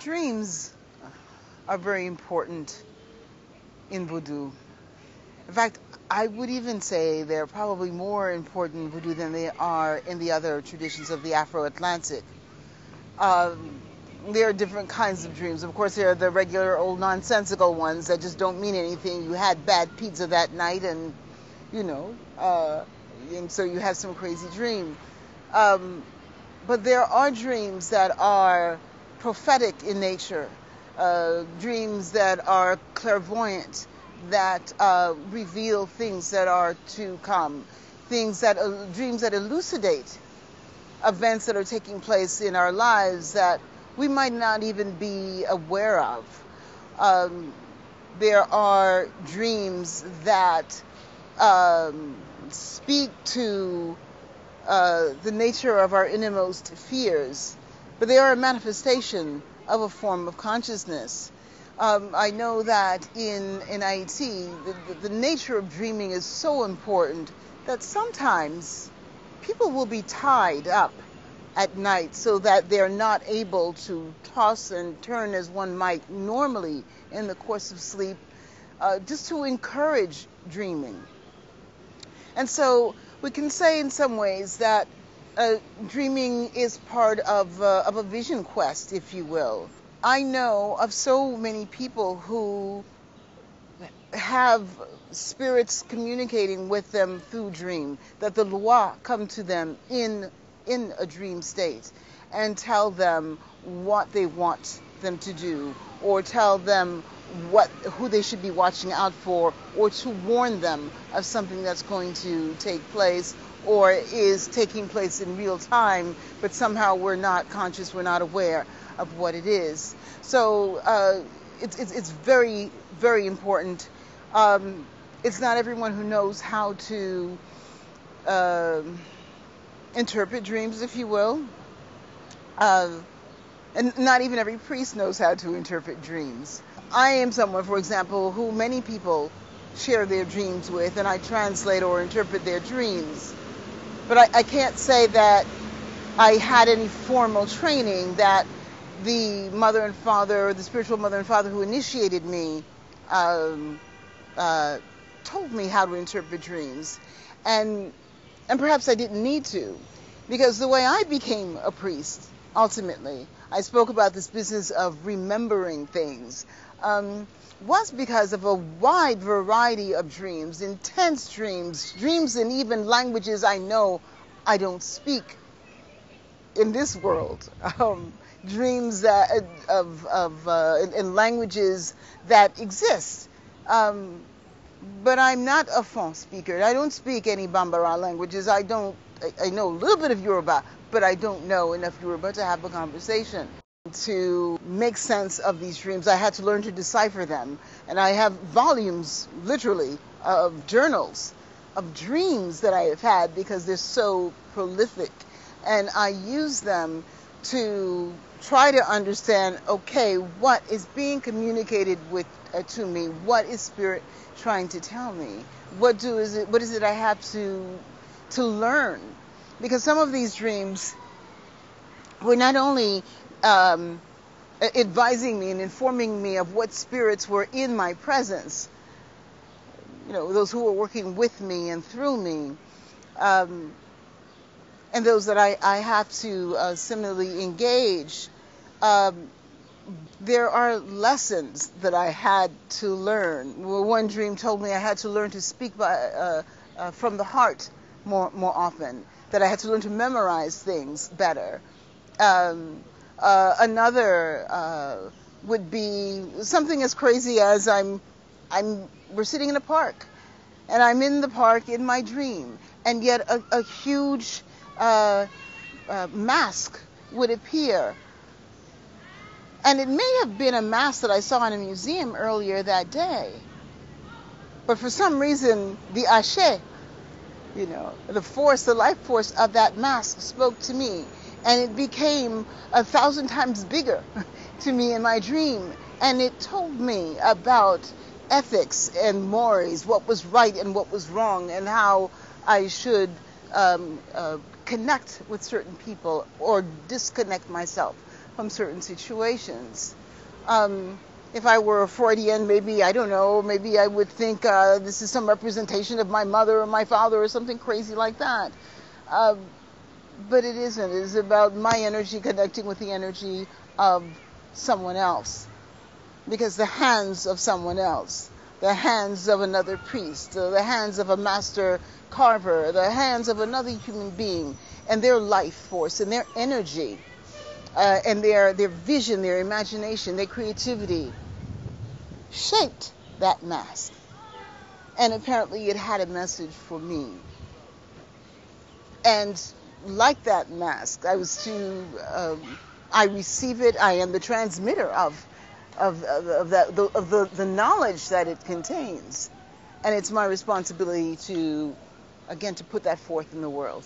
Dreams are very important in Vodou. In fact, I would even say they're probably more important in Vodou than they are in the other traditions of the Afro-Atlantic. There are different kinds of dreams. Of course, there are the regular old nonsensical ones that just don't mean anything. You had bad pizza that night and, and so you have some crazy dream. But there are dreams that are prophetic in nature, dreams that are clairvoyant, that reveal things that are to come, dreams that elucidate events that are taking place in our lives that we might not even be aware of. There are dreams that speak to the nature of our innermost fears, but they are a manifestation of a form of consciousness. I know that in Haiti, the nature of dreaming is so important that sometimes people will be tied up at night so that they're not able to toss and turn as one might normally in the course of sleep, just to encourage dreaming. And so we can say in some ways that dreaming is part of a vision quest, if you will. I know of so many people who have spirits communicating with them through dream, that the Loi come to them in a dream state and tell them what they want them to do, or tell them who they should be watching out for, or to warn them of something that's going to take place or is taking place in real time, but somehow we're not conscious, we're not aware of what it is. So it's very, very important. It's not everyone who knows how to interpret dreams, if you will. And not even every priest knows how to interpret dreams. I am someone, for example, who many people share their dreams with, and I translate or interpret their dreams. But I can't say that I had any formal training, that the mother and father, or the spiritual mother and father who initiated me, told me how to interpret dreams. And perhaps I didn't need to, because the way I became a priest, ultimately, I spoke about this business of remembering things, was because of a wide variety of dreams, intense dreams, dreams in even languages I know I don't speak in this world, dreams that, in languages that exist. But I'm not a Fon speaker. I don't speak any Bambara languages. I know a little bit of Yoruba, but I don't know enough Yoruba to have a conversation. To make sense of these dreams, I had to learn to decipher them. And I have volumes, literally, of journals of dreams that I have had because they're so prolific. And I use them to try to understand, okay, what is being communicated to me? What is Spirit trying to tell me? What is it I have to learn? Because some of these dreams were not only advising me and informing me of what spirits were in my presence, those who were working with me and through me, and those that I have to similarly engage. There are lessons that I had to learn. One dream told me I had to learn to speak from the heart more often, that I had to learn to memorize things better. Another would be something as crazy as we're sitting in a park, and I'm in the park in my dream, and yet a huge mask would appear. And it may have been a mask that I saw in a museum earlier that day. But for some reason, the ashe, the force, the life force of that mask spoke to me. And it became 1,000 times bigger to me in my dream. And it told me about ethics and mores, what was right and what was wrong, and how I should connect with certain people or disconnect myself from certain situations. If I were a Freudian, maybe, I don't know, maybe I would think this is some representation of my mother or my father or something crazy like that. But it isn't. It is about my energy connecting with the energy of someone else. Because the hands of someone else, the hands of another priest, the hands of a master carver, the hands of another human being, and their life force and their energy, and their vision, their imagination, their creativity, shaped that mask. And apparently it had a message for me. And like that mask, I receive it. I am the transmitter of the knowledge that it contains, and it's my responsibility to, again, to put that forth in the world.